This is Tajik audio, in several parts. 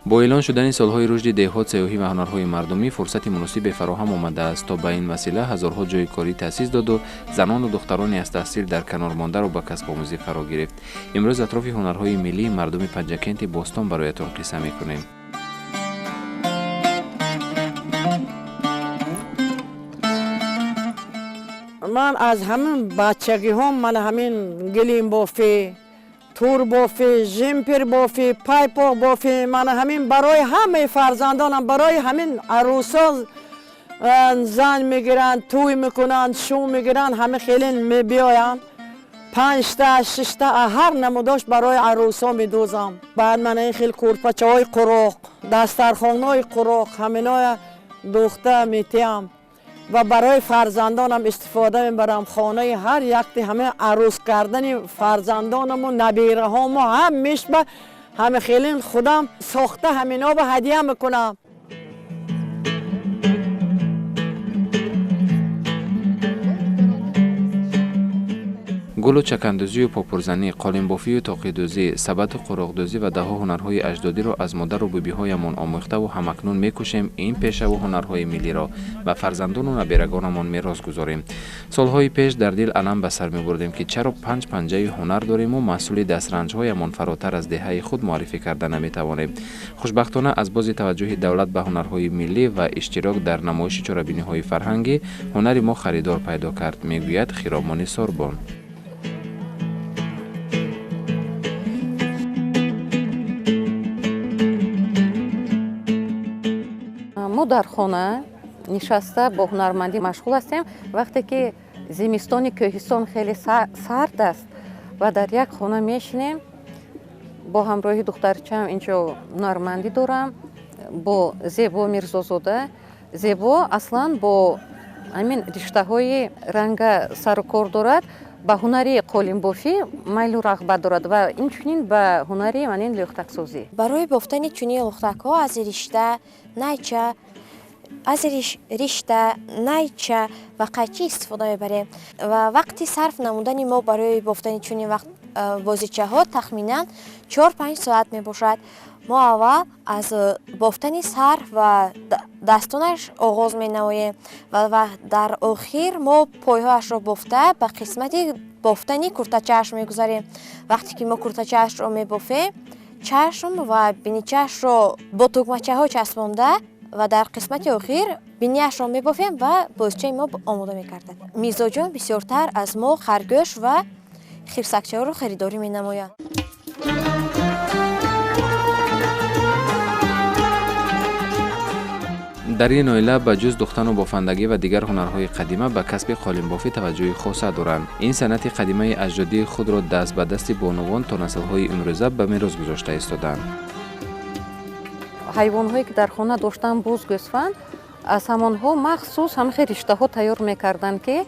با اعلان شدن سالهای رشد دهات، سیاحی و هنرهای مردمی، فرصت مناسبی فراهم آمده است تا به این وسیله هزارها جای کاری تأسیس داد و زنان و دخترانی از تحصیل در کنار مانده را به کسب آموزی فرا گرفت. امروز اطراف هنرهای ملی مردم پنجکент باستان برایتان قصه می‌کنیم. من از همین بچگی من همین گلیم بافی، تور بافی، جمپر بافی، پایپاق بافی، من همین برای همه فرزندانم، برای همین عروسا زن میگیرن، توی میکنن، شو میگیرن، همه خیلی میبیاین. 5 تا 6 تا هر نموداش برای عروسا میدوزم. بعد من این خیلی کورپچه های قروق، دسترخوان های قروق، همینای دوخته میتیم و برای فرزندانم استفاده میبرم. خانه هر یکتی همه عروس کردن فرزندانم و نبیره هم و هم میشبه، همه خیلی خودم ساخته همینا به هدیه میکنم. گل و چکندوزی و پاپورزنی، قالین‌بافی و تاقی‌دوزی، سبد و قراق‌دوزی و ده‌ها هنرهای اجدادی را از مادر و بی‌بی‌هایمان آموخته و همکنون می‌کوشیم این پیشه و هنرهای ملی را به فرزندان و نبیرگانمان میراث گذاریم. سالهای پیش در دل علم به سر می‌بردیم که چرا 5 پنجه هنر داریم و مسئول دسترنج‌هایمان فراتر از دهه خود معرفی کرده نمی‌توانیم. خوشبختانه از باز توجه دولت به هنرهای ملی و اشتراک در نمایش چرابینی‌های فرهنگی، هنر ما خریدار پیدا کرد، میگوید خیرامانی سوربان. ما در خانه نشسته با هنرمندی مشغول هستیم. وقتی که زمستان کوهستان خیلی سرد است و در یک خانه میشینیم، با همراهی دخترچم اینجا هنرمندی دارم با زیبا میرزازاده. زیبا اصلا با همین رشته های رنگ سر و کار دارد، به هنری قالین‌بافی میل و رغبت دارد و اینچنین به هنری منین لختک‌سازی. برای بافتن چنین لختک‌ها از رشته، نیچه، نیچه و قیچی استفاده می‌بریم و وقتی صرف نمودن ما برای بافتن چنین بازیچه‌ها تخمینا 4-5 ساعت میباشد. ما اول از بافتن سر و دستانش آغاز می‌نماییم و در آخر ما پایهایش را بافته به قسمت بافتنی کرتچه‌اش می‌گذاریم. وقتی که ما کرتچه‌اش را می‌بافیم، چشم و بینیچه‌اش را با تکمه‌چه‌ها چسبانده و در قسمت آخر بینیش را می‌بافیم و بازیچه ما آماده می‌گردد. میزاجان بسیارتر از ما خرگوش و خرسکچه‌ها را خریداری می‌نمایند. در این نایله به جز دوختن و بافندگی و دیگر هنرهای قدیمه به کسب قالین‌بافی توجه خاصه دارند. این صنعت قدیمه اجدادی خود را دست به دست بانوان تا نسل‌های امروزه به میراث گذاشته ایستادند. حیوان‌هایی که در خانه داشتن بز، گوسفند، از همانها مخصوص هم خیلی رشته‌ها تیار می‌کردند که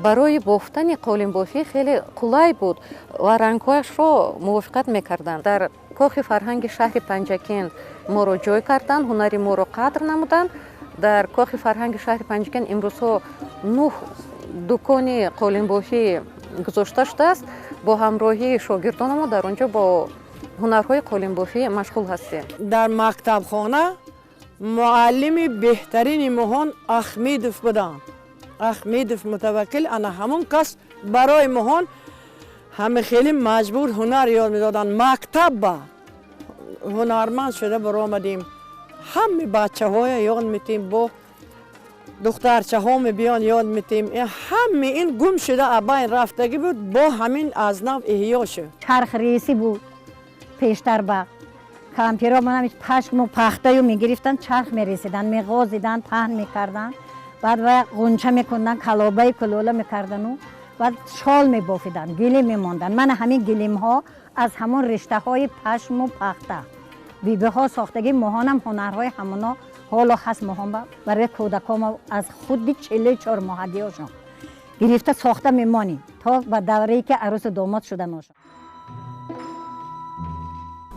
برای بافتن قالین‌بافی خیلی قلای بود و رنگ‌هایش را موافقت می‌کردند. در کاخ فرهنگ شهر پنجکент ما را جای کردند، هنری ما را قدر نمودند. در کاخ فرهنگ شهر پنجکент امروزها 9 دکان قالین‌بافی گذاشته شده است. با همراهی شاگردان ما در آنجا با هنرهای قالین‌بافی مشغول هستیم. در مکتب خانه معلم بهترین مهان احمدوف بودن. احمدوف متوکل، انا همون کس برای مهان همه خیلی مجبور هنر یاد میدادن. مکتب با هنرمند شده برآمدیم. همه بچه های یاد میتیم، با دخترچه ها بیان یاد میتیم. همه این گم شده ابین رفتگی بود، با همین از نو احیا شد. چرخ ریسی بود پیشتر با کامپیوتر، من همیشه پشم و پخته رو میگرفتن، چرخ میریسیدن، میغازیدن، پهن میکردن بعد و غنچه میکندن کلابه کلوله میکردن و بعد شال میبافیدن گلی میماندن. من همین گلیم ها از همون رشته های پشم و پخته بیبی ها ساختگی موهانم هنرهای همونا حالا هست موهان برای کودکام از خود 44 ماهگی هاشون گرفته ساخته میمانی تا به دوره‌ای که عروس داماد شده نشد.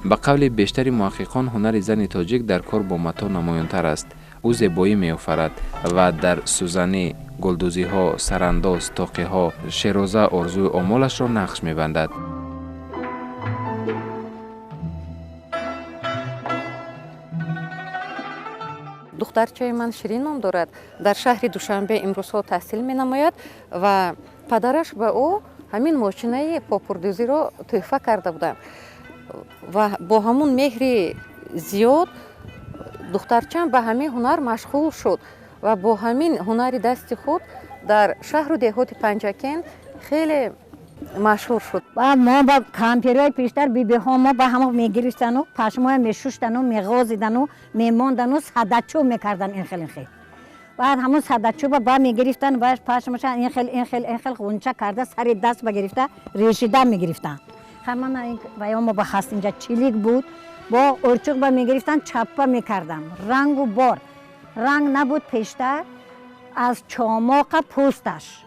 به قول بیشتر محققان هنر زن تاجیک در کار با متا نمایان‌تر است. او زیبایی می‌آفرد و در سوزنی، گلدوزی ها، سرانداز، تاقی ها، شیرازه آرزوی آمالش را نقش می‌بندد. دخترچه من شیرین نام دارد. در شهر دوشنبه امروزها تحصیل می‌نماید و پدرش به او همین ماشینه پاپوردوزی را تحفه کرده بودند و با همون مهر زیاد دخترچم به همین هنر مشغول شد و با همین هنر دست خود در شهر و دهات پنجکین خیلی مشهور شد. و ما با کامپیوترهای پیشتر بیبی ها ما با هم میگرفتن و پشمای میشوشتن و میغازیدن و میماندن و صدچوب میکردن این خیلی خیلی. بعد همون صدچوب با میگرفتن و پشمش این خیلی غنچه کرده سر دست بگرفته ریشیده میگرفتن. همان این و ما با خست اینجا چلیک بود با ارچوق با میگرفتن چپه میکردم. رنگ و بار رنگ نبود پیشتر از چماق پوستش،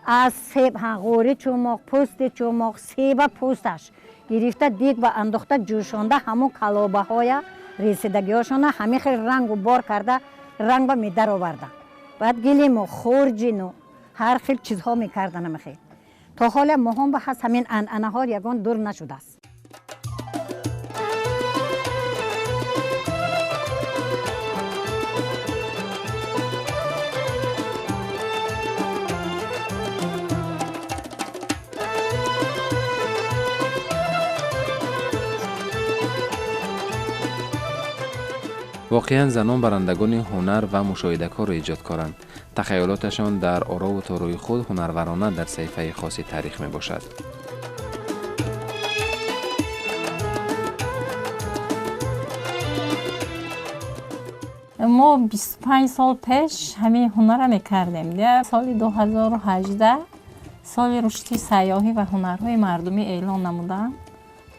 از سیب غوری چماق، پوست چماق، سیب پوستش گرفته دیگ و انداخته جوشانده همون کلابه های رسیدگی هاشون همه خیلی رنگ و بار کرده رنگ با میدر آوردن. بعد گلیم و خورجین و هر خیلی چیزها میکردن همه خیلی. تا حالا مهم به هست همین انعنه ها یگان دور نشده است. واقعا زنان برندگان هنر و مشاهده‌کار و ایجادکارند. تخیلاتشان در آرا و طوروی خود هنرورانه در صحیفه خاصی تاریخ می باشد. ما 25 سال پیش همین هنر میکردیم. سال 2018 سال رشد سیاحی و هنرهای مردمی اعلان نمودن.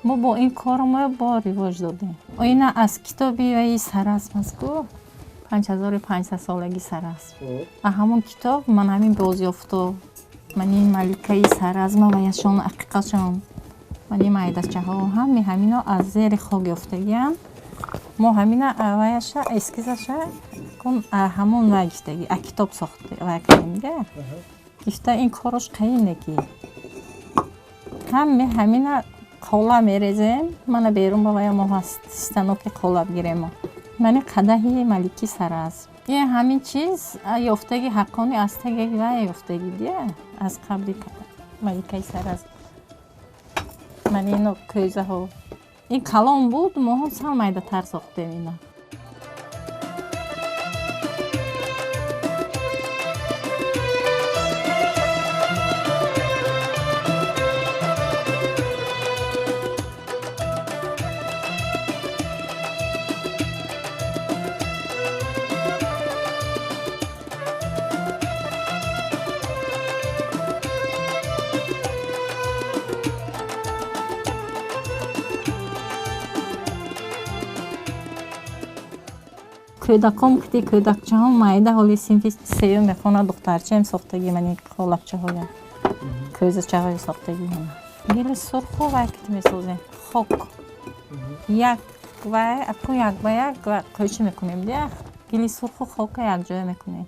ما با این کار ما با رواج دادیم. این از کتابی و این سراسم است که 5500 سالگی سراسم. و همون کتاب من همین بازیافتا من این ملکه سراسم و یشان عقیقشان من این مایدچه ها هم همینا از زیر خاک یافتگیم. ما همینا اوایش اسکیزش کن همون وجدگی کتاب ساخته و کردیم. گفته این کارش قیینه که همینا قولا میریزیم. من بیرون باید ما هست ستانوک قولا بگیریم. من قدهی ملکی سراسم. این همین چیز یافتگی حقانی استگی و یافتگی دیه از قبل ملکه سراسم. من اینو کوزه ها این کلام بود ما هم سال مایده تر ساختیم اینا. کودکان وقتی کودکچه ها مایده حالی صنف سیوم میخونه دخترچه هم ساختگی من این خالبچه های کوزچه های ساختگی هم گل سرخ و وقت میسازیم خاک یک و اکو یک و یک و قیچی میکنیم دیگه گل سرخ و خاک یک جای میکنیم.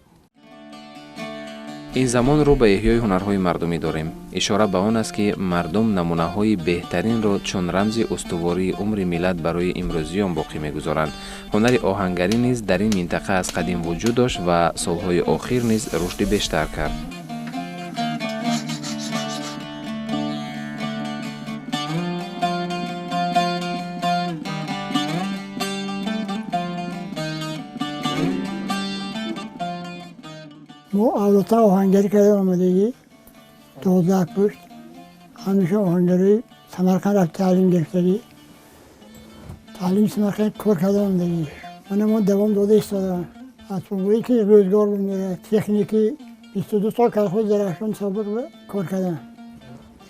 این زمان رو به احیای هنرهای مردمی داریم. اشاره به آن است که مردم نمونه های بهترین را چون رمز استواری عمر ملت برای امروزیان باقی می‌گذارند. هنر آهنگری نیز در این منطقه از قدیم وجود داشت و سالهای اخیر نیز رشد بیشتر کرد. ما اولتا آهنگری کرده آمدگی 12 پشت همیشه آهنگری سمرقند رفت تعلیم گرفتگی تعلیم سمرقند کار کرده آمدگی من دوام داده ایستادم اسبابی که روزگار بمیره تکنیکی 22 سال که خود درخشان ثابت به کار کردن.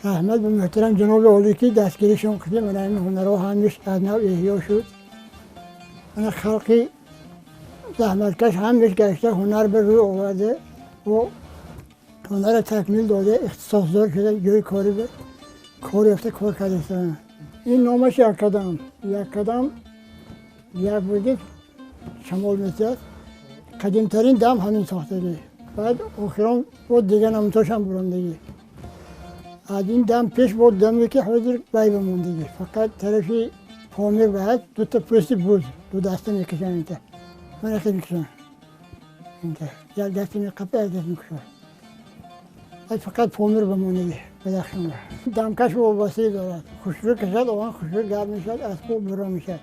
رحمت به محترم جناب عالی که دستگیرشون کردیم من این هنرها همیش از نو احیا شد. من خلقی زحمتکش همیش گشته هنر به روی آورده و هنر تکمیل داده اختصاصدار شده جای کاری به کار یافته کار کرده. این نامش یک قدم یک بودید شمال میتیاد قدیمترین دم همین ساختگی بعد آخران بود دیگه نمتاش هم برندگی از این دم پیش بود دمی که حاضر بای بموندگی فقط طرفی پامیر باید دو تا پرسی بود دو دسته میکشن اینتا من اخیر میکشن اینتا یک دسته میقفه یک دسته میکشن فقط پامیر بموندگی بدخشان دمکش وابسته دارد خوشرو کشد آن خوشرو گرد میشد از خوب برا میشد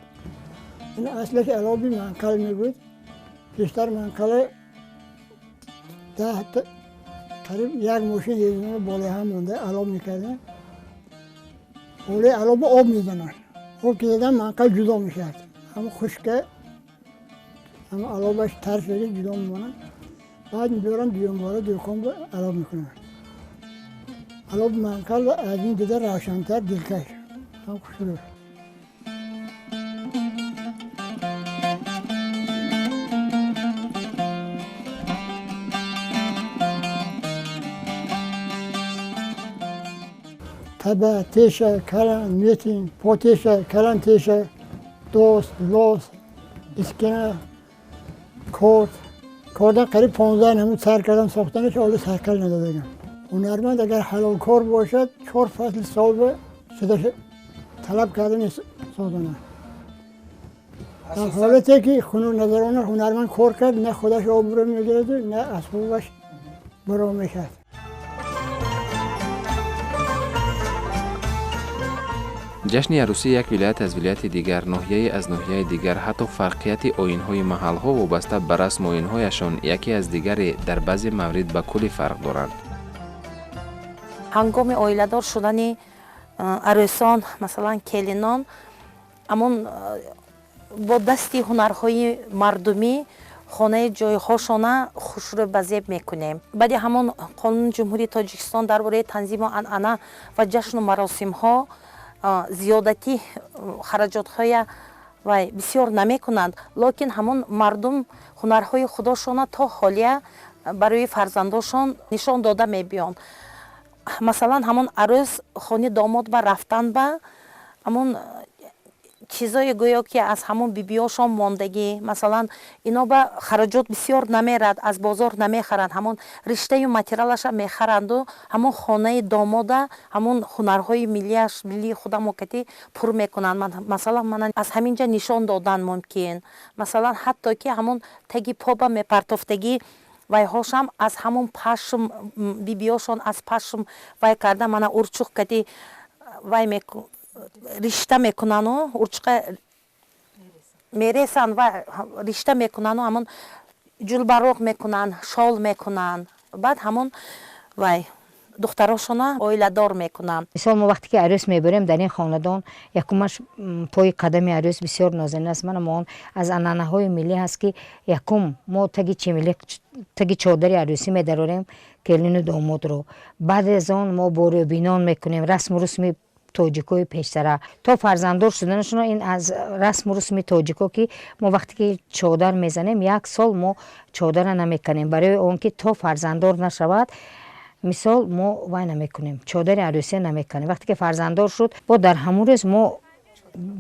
این اصلش علابی منقل میبود بیشتر منقل 10 قریب یک ماشین یه بالا هم مونده علاب میکردن بالا علاب آب میزنن آب که زدن منقل جدا میشد اما خشکه اما علابش تر شده جدا میمونن بعد میبرن دیونباره دیوکان به علاب میکنن علاب منقل از این دیده روشنتر دلکش هم خوشروش تبا تیشه کلان میتین پوتیشه کلان تیشه دوست لوس اسکنه کردن قریب 15 همون سر کردن ساختنش آلو سرکل ندادگم هنرمند اگر حلال کار باشد 4 فصل سال به صداش طلب کردن سازانه در حالتی که نظرانه هنرمند کار کرد نه خودش آبرو میگیرد نه اسبابش برا میشد جشن عروسی یک ولایت از ولایت دیگر، ناحیه از ناحیه دیگر، حتی فرقیت آیین‌های محل‌ها وابسته به رسم آیین‌هایشان یکی از دیگری در بعضی موارد به کلی فرق دارند. هنگام اویله‌دار شدن عروسان مثلا کلینان امون با دستی هنرهای مردمی خانه جایهاشان خوشرو بزیب میکنیم. بعد همون قانون جمهوری تاجیکستان درباره تنظیم انعنه و جشن و مراسم ها زیادتی خراجات های و بسیار نمی کنند، لیکن همون مردم هنرهای خودشان تا حالیه برای فرزنداشان نشان داده می بیان. مثلا همون عروس خانه داماد با رفتن با همون چیزای گویا که از همون بیبیاشان ماندگی مثلا اینا با خراجات بسیار نمیرد، از بازار نمیخرند، همون رشته و متریالش میخرند و همون خانه داماده همون هنرهای ملی خودم موقتی پر میکنند. مثلا من از همینجا نشان دادن ممکن مثلا حتی که همون تگی پا میپرتافتگی وای هاشم از همون پشم بیبیاشان از پشم وای کرده من ارچوق کتی وای رشته میکنن و ارچقه میرسن و رشته میکنن و همون جلبروق میکنن شال میکنن بعد همون وای دختراشون اویله دار میکنن. مثال ما وقتی که عروس میبریم در این خاندان یکمش پای قدم عروس بسیار نازنین است. من از انعنه های ملی هست که یکم ما تگی چادر عروسی میدراریم کلین و داماد رو، بعد از آن ما بارو بینان میکنیم رسم و رسمی تاجیکای پیشتره تا فرزنددار شدنشون. این از رسم و رسم تاجیکا که ما وقتی که چادر میزنیم 1 سال ما چادر نمیکنیم برای اون که تا فرزنددار نشود. مثال ما وای نمیکنیم چادر عروسی نمیکنیم، وقتی که فرزنددار شد با در همون روز ما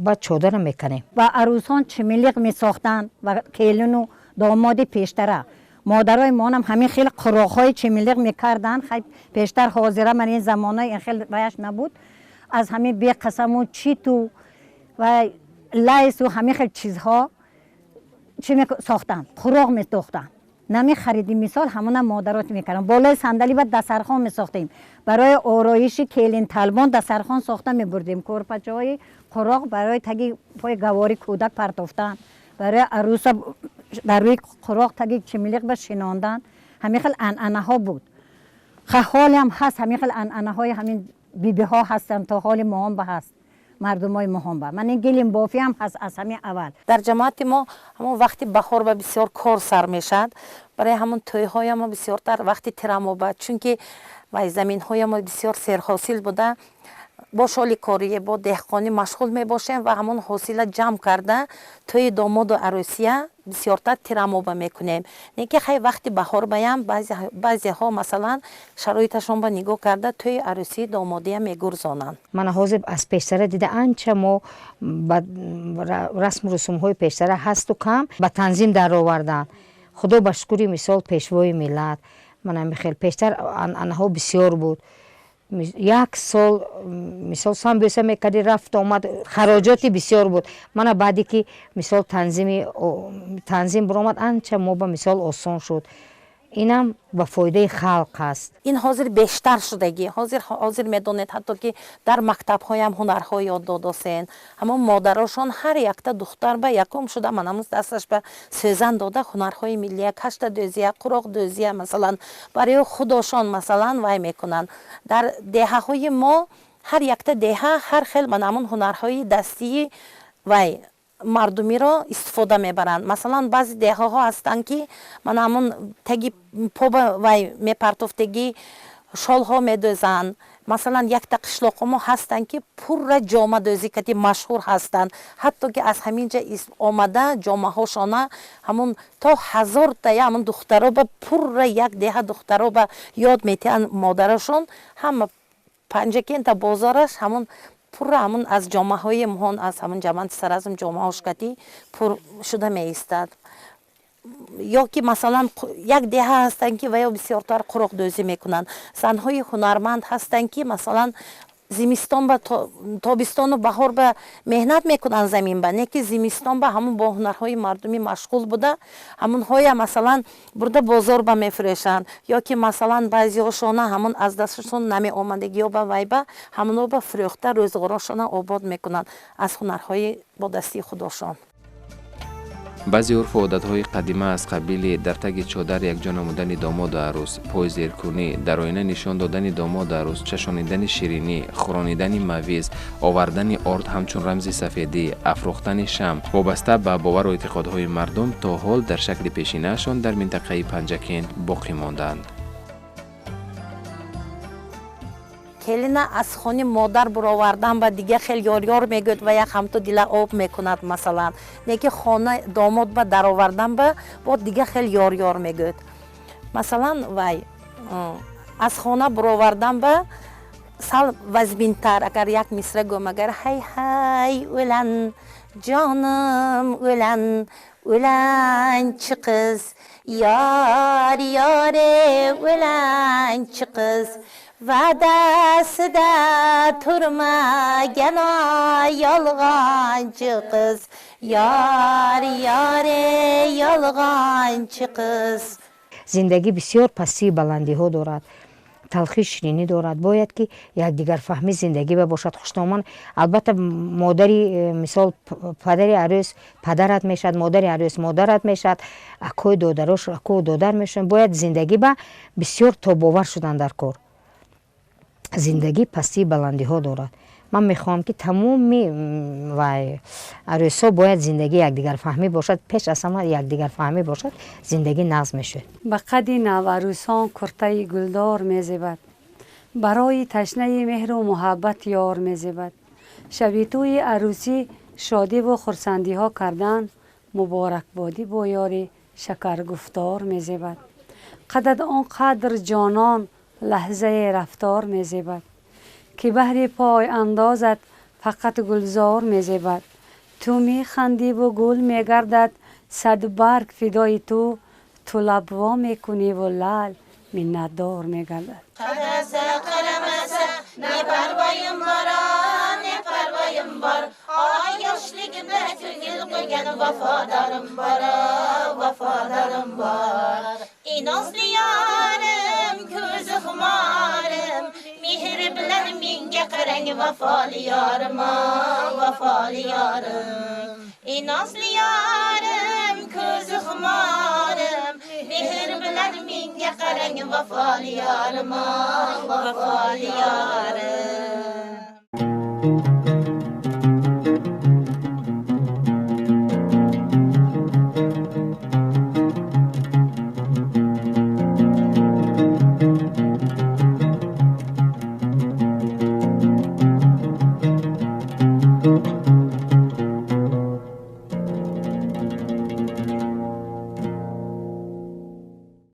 با چادر میکنیم. و عروسان چمیلیق میساختن و کلین و داماد پیشتره مادرای ما هم همین خیلی قراقهای چمیلیق میکردن. خیلی پیشتر حاضره من این زمانای این خیلی رایش نبود، از همین بی قسم و چیت و لیس و همین خیلی چیزها چی ساختن قراق میساختن نمی خریدیم. مثال همون مادرات میکردن بالای صندلی و دسترخوان میساختیم برای آرایش کلین طلبان دسترخوان ساخته میبردیم. کورپچه‌های قراق برای تگی پای گواری کودک پرتافتن، برای عروس در روی قراق تگی چمیلیق به شیناندن. همین خیلی انعنه ها بود، حال هم هست همین خیلی انعنه های همین بیبی ها هستن تا حال ما هم به هست мардумои муҳомба. Ман ин гелим бофӣ ҳам ҳаст аз ҳамин аввал. дар ҷамоати мо ҳамон вақти баҳор ба бисёр кор сар мешад. барои ҳамон тӯйҳои мо бисёртар вақти тирамоба, чунки вай заминҳои мо бисёр серҳосил буда, бо шоли корие бо деҳқонӣ машғул мебошем ва ҳамон ҳосила ҷамъ карда тӯи домоду арӯсия бисёртар тирамоба мекунем. Не ки хай вақти баҳор баям баъзеҳо масалан шароиташон ба нигоҳ карда тӯи арӯсии домодия мегурзонанд. ман ҳозир аз пештара дида анча мо ба расму русумҳои пештара ҳасту кам ба танзим даровардан. худо ба шукри мисол пешвои миллат манам хел пештар анъанаҳо бисёр буд. як сол мисол сам беса мекарди рафт омад хароҷоти бисёр буд. мана баъде ки мисол танзим биромад анча мо ба мисол осон шуд. инам ба фоидаи халқ аст. ин ҳозир бештар шудагӣ ҳозир медонед ҳатто ки дар мактабҳоям ҳунарҳо ёд додасен. ҳамон модарошон ҳар якта духтар ба якум шуда манамус дасташ ба сӯзан дода ҳунарҳои миллия кашта дӯзия қуроқ дӯзия масалан барои худошон масалан вай мекунанд. дар деҳаҳои мо ҳар якта деҳа ҳар хел манамун ҳунарҳои дастии вай мардумиро истифода мебаранд. масалан баъзе деҳаҳо ҳастанд ки ман ҳамун таги поба вай мепартофтагӣ шолҳо медӯзанд. масалан якта қишлоқҳомо ҳастанд ки пурра ҷомадӯзикати машҳур ҳастанд. ҳатто ки аз ҳаминҷа омада ҷомаҳошона ҳамун то 1000та ҳамун духтароба пурра як деҳа духтароба ёд метиҳанд модарашон ҳама панҷакента бозораш ҳамун пурра ҳамун аз ҷомаҳои муҳон аз ҳамун ҷаманти саразм ҷомаҳошкатӣ пур шуда меистад. ё ки масалан як деҳа ҳастанд ки ваё бисёртар қуроқдӯзӣ мекунанд. занҳои ҳунарманд ҳастанд ки масалан зимистон ба тобистону баҳор ба меҳнат мекунанд замин ба, не ки зимистон ба ҳамун бо ҳунарҳои мардумӣ машғул буда ҳамунҳоя масалан бурда бозор ба мефурӯшанд. ё ки масалан баъзиҳошона ҳамун аз дасташон намеомадагиё ба вайба ҳамуно ба фурӯхта рӯзғорошона обод мекунанд аз ҳунарҳои бо дастии худошон. баъзе урфу одатҳои қадима аз қабили дар таги чодар якҷо намудани домоду арӯс, пой зеркунӣ, дар оина нишон додани домоду арӯс, чашонидани ширинӣ, хӯронидани мавиз, овардани орд ҳамчун рамзи сафедӣ, афрохтани шам вобаста ба бовару эътиқодҳои мардум то ҳол дар шакли пешинаашон дар минтақаи Панҷакент боқӣ мондаанд. келина аз хони модар буровардан ба дига хел ёр мегӯд ва як ҳамто дила об мекунад масалан. Не ки хона домод ба даровардан ба бо дига хел ёр мегӯд. масалан вай аз хона буровардан ба сал вазбинтар агар як мисра гӯм агар ҳай ҳай ӯлан ҷоным ӯлан ӯлан чӣ қиз ёр ёре ӯлан чӣ қиз va dastida turmagan yolg'onchi qiz yor yore yolg'onchi qiz. зиндагӣ бисёр пастии баландиҳо дорад, талхи ширинӣ дорад. бояд ки якдигарфаҳмӣ зиндагӣ бошад, хушномон. албатта модари мисол падари арӯс падарат мешавад, модари арӯс модарат мешавад, акои додарош акоу додар мешаванд. бояд зиндагӣ ба бисёр тобовар шудан дар кор. зиндагӣ пастии баландиҳо дорад. ман мехоҳам ки тамоми арӯсҳо бояд зиндагӣ якдигарфаҳмӣ бошад. пеш аз ҳама якдигарфаҳмӣ бошад, зиндагӣ нағз мешавад. ба қадди наварӯсон куртаи гулдор мезебад, барои ташнаи меҳру муҳаббат ёр мезебад. шаби тӯи арӯсӣ шодиву хурсандиҳо кардан, муборакбодӣ бо ёри шакаргуфтор мезебад. қадад он қадр ҷонон лаҳзаи рафтор мезебад, ки баҳри пой андозат фақат гулзор мезебад. ту механдиву гул мегардад сад барг фидои ту лабво мекуниву лал миннатдор мегардад. Qadasa qaramasa ne parvoyim bor, ne parvoyim bor. Ay yoshligimda ko'ngil qo'ygan vafodorim bor, vafodorim bor. Inozli yorim, ko'zi xumorim, mehr bilan menga qarang vafoli yorim, vafoli yorim. Inozli yorim, ko'zi xumorim, mehr bilan menga qarang vafoli yorim, vafoli yorim.